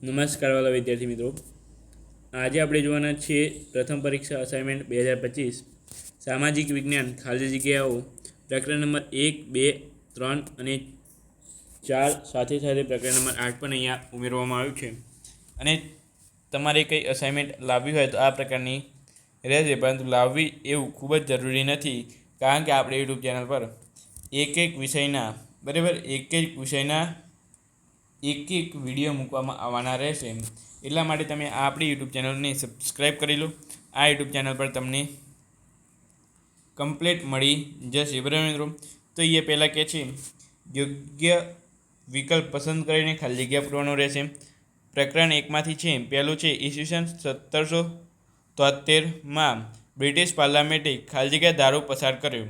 નમસ્કાર વાલા વિદ્યાર્થી મિત્રો, આજે આપણે જોવાના છીએ પ્રથમ પરીક્ષા અસાઇનમેન્ટ 2025 સામાજિક વિજ્ઞાન ખાલી જગ્યાઓ પ્રકરણ નંબર 1, 2, 3 અને 4 સાથે સાથે પ્રકરણ નંબર 8 પણ અહીંયા ઉમેરવામાં આવ્યું છે. અને તમારે કંઈ અસાઇનમેન્ટ લાવવી હોય તો આ પ્રકારની રહેશે, પરંતુ લાવવી એવું ખૂબ જ જરૂરી નથી, કારણ કે આપણે યુટ્યુબ ચેનલ પર એક વિષયના એક વિડીયો મૂકવામાં આવવાના રહેશે. એટલા માટે તમે આપણી યુટ્યુબ ચેનલને સબસ્ક્રાઈબ કરી લો. આ યુટ્યુબ ચેનલ પર તમને કમ્પ્લીટ મળી જશે. બરાબર મિત્રો, તો એ પહેલાં કહે છે યોગ્ય વિકલ્પ પસંદ કરીને ખાલી જગ્યા પૂરવાનું રહેશે. પ્રકરણ 1માંથી છે, પહેલું છે ઈસવીસન 1773માં બ્રિટિશ પાર્લામેન્ટે ખાલી જગ્યા ધારો પસાર કર્યો.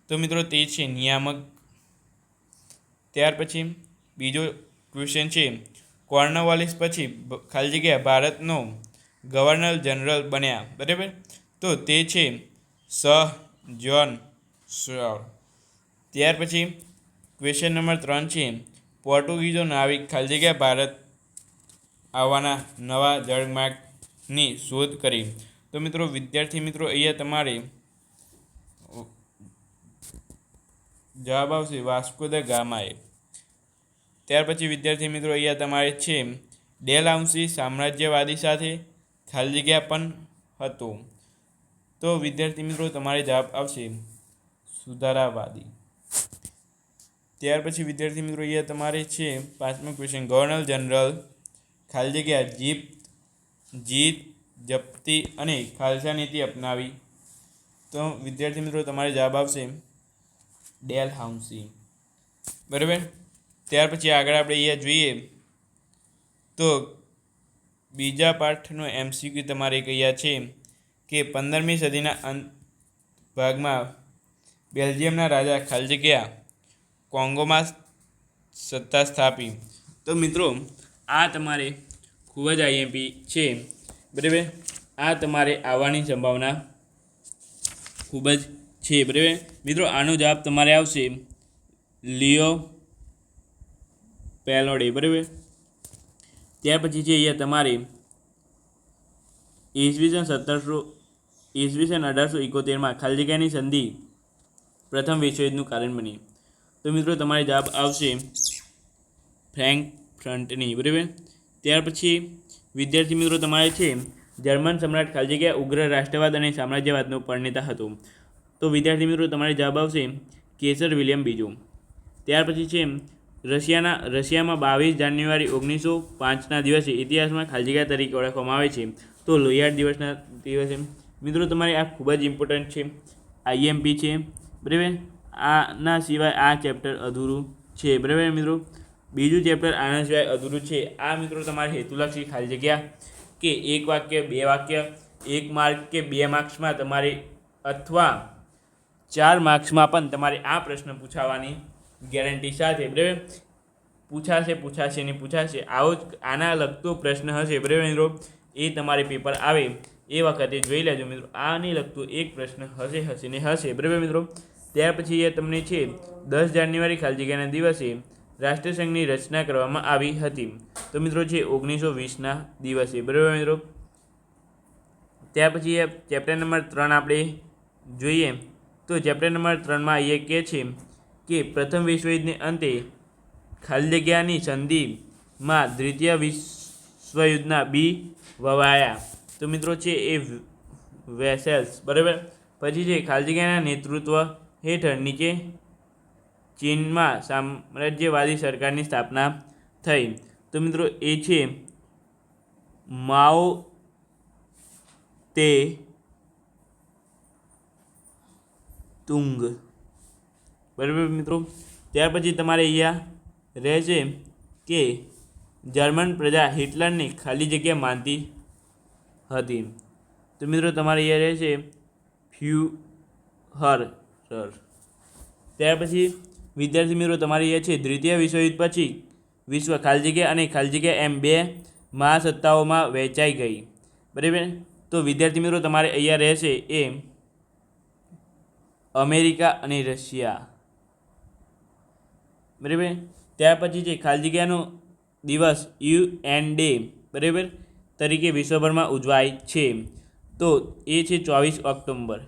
તો મિત્રો તે છે નિયામક. ત્યાર પછી બીજો ક્વેશ્ચન છે, કોર્નવાલિસ પછી ખાલી જગ્યા ભારતનો ગવર્નર જનરલ બન્યા. બરાબર, તો તે છે સર જ્હોન સ્ટુઅર્ટ. ત્યાર પછી ક્વેશ્ચન નંબર 3 છે, પોર્ટુગીઝો નાવિક ખાલી જગ્યા ભારત આવવાના નવા જળમાર્ગની શોધ કરી. તો મિત્રો વિદ્યાર્થી મિત્રો, અહીંયા તમારે જવાબ આવશે વાસ્કો દ ગામાએ. ત્યાર પછી વિદ્યાર્થી મિત્રો, અહીંયા તમારે છે ડેલહાઉસી સામ્રાજ્યવાદી સાથે ખાલી જગ્યા પણ હતો. તો વિદ્યાર્થી મિત્રો તમારે જવાબ આવશે સુધારાવાદી. ત્યાર પછી વિદ્યાર્થી મિત્રો, અહીંયા તમારે છે 5મો ક્વેશ્ચન, ગવર્નર જનરલ ખાલી જગ્યા જીત જપ્તી અને ખાલસા નીતિ અપનાવી. તો વિદ્યાર્થી મિત્રો તમારે જવાબ આવશે ડેલહાઉસી. બરાબર, ત્યાર પછી આગળ આપણે અહીંયા જોઈએ તો બીજા પાઠનો MCQ તમારે કયા છે કે 15મી સદીના અંત ભાગમાં બેલ્જિયમના રાજા ખાલી જગ્યા કોંગોમાં સત્તા સ્થાપી. તો મિત્રો આ તમારે ખૂબ જ IMP છે. બરાબર, આ તમારે આવવાની સંભાવના ખૂબ જ છે. બરાબર મિત્રો, આનો જવાબ તમારે આવશે લિયો પેલોડે. બરાબર, ત્યાર પછી છે અહીંયા તમારે ઈસવીસન 1871માં ખાલી જગ્યાની સંધિ પ્રથમ વિશ્વયુદ્ધનું કારણ બની. તો મિત્રો તમારે જવાબ આવશે ફ્રેન્કફર્ટની. બરાબર, ત્યાર પછી વિદ્યાર્થી મિત્રો તમારે છે જર્મન સમ્રાટ ખાલી જગ્યા ઉગ્ર રાષ્ટ્રવાદ અને સામ્રાજ્યવાદનો પરણેતા હતો. તો વિદ્યાર્થી મિત્રો તમારે જવાબ આવશે કેસર વિલિયમ બીજો. ત્યાર પછી છે રશિયામાં 22 જાન્યુઆરી 1905ના દિવસે ઇતિહાસમાં ખાલી જગ્યા તરીકે ઓળખવામાં આવે છે. તો લોહિયાળ દિવસના દિવસે. મિત્રો તમારે આ ખૂબ જ ઇમ્પોર્ટન્ટ છે, IMP છે. બરાબર, આના સિવાય આ ચેપ્ટર અધૂરું છે. બરાબર મિત્રો, બીજું ચેપ્ટર આના સિવાય અધૂરું છે. આ મિત્રો તમારે હેતુલક્ષી ખાલી જગ્યા કે 1 વાક્ય 2 વાક્ય 1 માર્ક કે 2 માર્ક્સમાં તમારે અથવા 4 માર્ક્સમાં પણ તમારે આ પ્રશ્ન પૂછાવાની ગેરંટી સાથે. બરાબર, પૂછાશે ને પૂછાશે. આવો જ આના લગતો પ્રશ્ન હશે. બરાબર મિત્રો, એ તમારે પેપર આવે એ વખતે જોઈ લેજો મિત્રો. આને લગતો એક પ્રશ્ન હશે. બરાબર મિત્રો, ત્યાર પછી એ તમને છે 10 જાન્યુઆરી ખાલી જગ્યાના દિવસે રાષ્ટ્રસંઘની રચના કરવામાં આવી હતી. તો મિત્રો છે 1920ના દિવસે. બરાબર મિત્રો, ત્યાર પછી એ ચેપ્ટર નંબર 3 આપણે જોઈએ તો ચેપ્ટર નંબર 3માં એ કહે છે કે પ્રથમ વિશ્વયુદ્ધને અંતે ખાલી જગ્યાની સંધિમાં દ્વિતીય વિશ્વયુદ્ધના બી વવાયા. તો મિત્રો છે એ વેસેલ્સ. બરાબર, પછી છે ખાલી જગ્યાના નેતૃત્વ હેઠળ નીચે ચીનમાં સામ્રાજ્યવાદી સરકારની સ્થાપના થઈ. તો મિત્રો એ છે માઓ તે તુંગ. બરાબર મિત્રો, ત્યાર પછી તમારે અહીંયા રહેશે કે જર્મન પ્રજા હિટલરને ખાલી જગ્યા માનતી હતી. તો મિત્રો તમારે અહીંયા રહેશે ફ્યુહરર. ત્યાર પછી વિદ્યાર્થી મિત્રો તમારે અહીંયા છે દ્વિતીય વિશ્વયુદ્ધ પછી વિશ્વ ખાલી જગ્યા અને ખાલી જગ્યા એમ 2 મહાસત્તાઓમાં વહેંચાઈ ગઈ. બરાબર, તો વિદ્યાર્થી મિત્રો તમારે અહીંયા રહેશે એ અમેરિકા અને રશિયા. બરાબર, ત્યાર પછી છે ખાલી જગ્યાનો દિવસ UN ડે બરાબર તરીકે વિશ્વભરમાં ઉજવાય છે. તો એ છે 24 ઓક્ટોબર.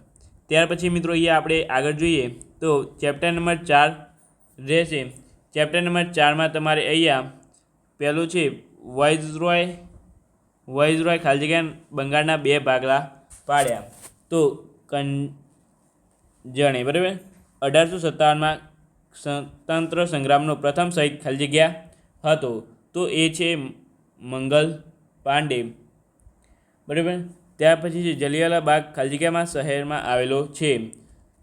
ત્યાર પછી મિત્રો અહીંયા આપણે આગળ જોઈએ તો ચેપ્ટર નંબર 4 રહેશે. ચેપ્ટર નંબર 4માં તમારે અહીંયા પહેલું છે વોઇસરોય ખાલી જગ્યા બંગાળના 2 ભાગલા પાડ્યા. તો જણે બરાબર 1857માં સ્વતંત્ર સંગ્રામનો પ્રથમ શહીદ ખાલી જગ્યા હતો. તો એ છે મંગલ પાંડે. બરાબર ત્યાર પછી છે જલિયાવાલા બાગ ખાલી જગ્યામાં શહેરમાં આવેલો છે.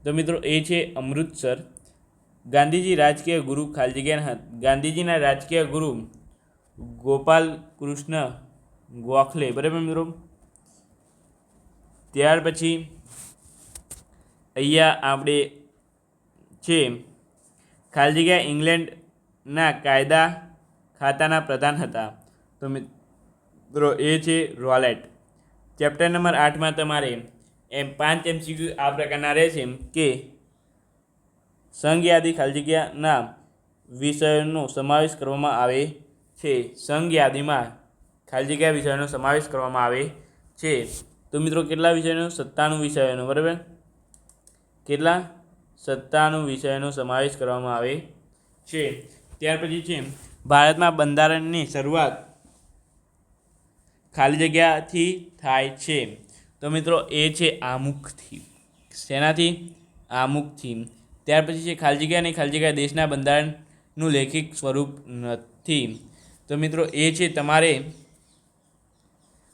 તો મિત્રો એ છે અમૃતસર. ગાંધીજી રાજકીય ગુરુ ખાલી જગ્યા ગાંધીજીના રાજકીય ગુરુ ગોપાલ કૃષ્ણ ગોખલે. બરાબર મિત્રો ત્યાર પછી અહીંયા આપણે છે ખાલી જગ્યા ઇંગ્લેન્ડના કાયદા ખાતાના પ્રધાન હતા. તો મિત્રો એ છે રોલેટ. ચેપ્ટર નંબર 8માં તમારે 5 MCQ આ પ્રકારના રહેશે કે સંઘ યાદી ખાલી જગ્યાના વિષયોનો સમાવેશ કરવામાં આવે છે. સંઘ યાદીમાં ખાલી જગ્યા વિષયોનો સમાવેશ કરવામાં આવે છે. તો મિત્રો કેટલા વિષયોનો? 97 વિષયોનો. બરાબર કેટલા? 97 વિષયોનો સમાવેશ કરવામાં આવે છે. ત્યાર પછી છે ભારતમાં બંધારણની શરૂઆત ખાલી જગ્યાથી થાય છે. તો મિત્રો એ છે આમુખથી. શેનાથી? આમુખથી. ત્યાર પછી છે ખાલી જગ્યા દેશના બંધારણનું લેખિત સ્વરૂપ નથી. તો મિત્રો એ છે તમારે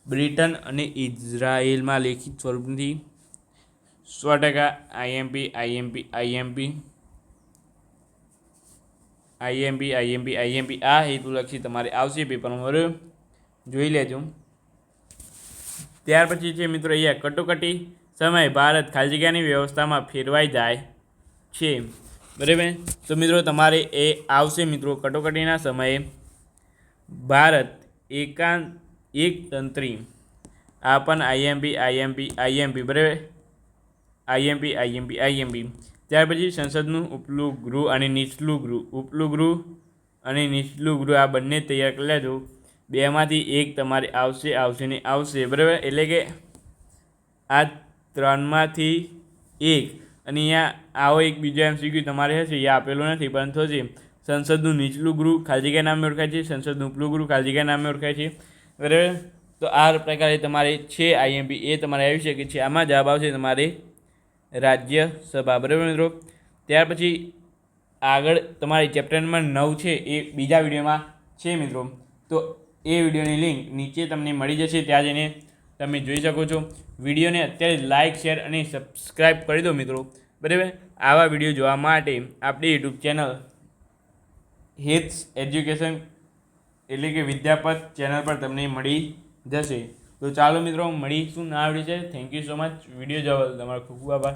બ્રિટન અને ઇઝરાયેલમાં લેખિત સ્વરૂપથી 100% IMP આ હેતુલક્ષી તમારે આવશે પેપરમાં. બરાબર જોઈ લેજો. ત્યાર પછી છે મિત્રો અહીંયા કટોકટી સમયે ભારત ખાલી જગ્યાની વ્યવસ્થામાં ફેરવાઈ જાય છે. બરાબર તો મિત્રો તમારે એ આવશે મિત્રો કટોકટીના સમયે ભારત એકતંત્રી. આ પણ IMP. બરાબર IMP. ત્યાર પછી સંસદનું ઉપલું ગૃહ અને નીચલું ગૃહ આ બંને તૈયાર કરી લેજો. બેમાંથી એક તમારે આવશે ને આવશે. બરાબર એટલે કે આ 3માંથી એક. અને અહીંયા આવો એક બીજો MCQ તમારે હશે, એ આપેલો નથી પરંતુ હશે. સંસદનું નીચલું ગૃહ ખાલી જગ્યા નામે ઓળખાય છે, સંસદનું ઉપલું ગૃહ ખાલી જગ્યા નામે ઓળખાય છે. બરાબર તો આ પ્રકારે તમારે છે IMP એ તમારે આવી શકે છે. આમાં જવાબ આવશે તમારે રાજ્યસભા. બરાબર મિત્રો ત્યાર પછી આગળ તમારે ચેપ્ટર નંબર 9 છે એ બીજા વિડીયોમાં છે મિત્રો. તો એ વિડીયોની લિંક નીચે તમને મળી જશે, ત્યાં જઈને તમે જોઈ શકો છો. વિડીયોને અત્યારે લાઇક શેર અને સબસ્ક્રાઈબ કરી દો મિત્રો. બરાબર આવા વિડીયો જોવા માટે આપણી યુટ્યુબ ચેનલ હિટ્સ એજ્યુકેશન એટલે કે વિદ્યાપત ચેનલ પર તમને મળી જશે. તો ચાલો મિત્રો મળીશું નવા વિડીયો છે. Thank you so much. Video જોવા તમારો ખૂબ ખૂબ આભાર.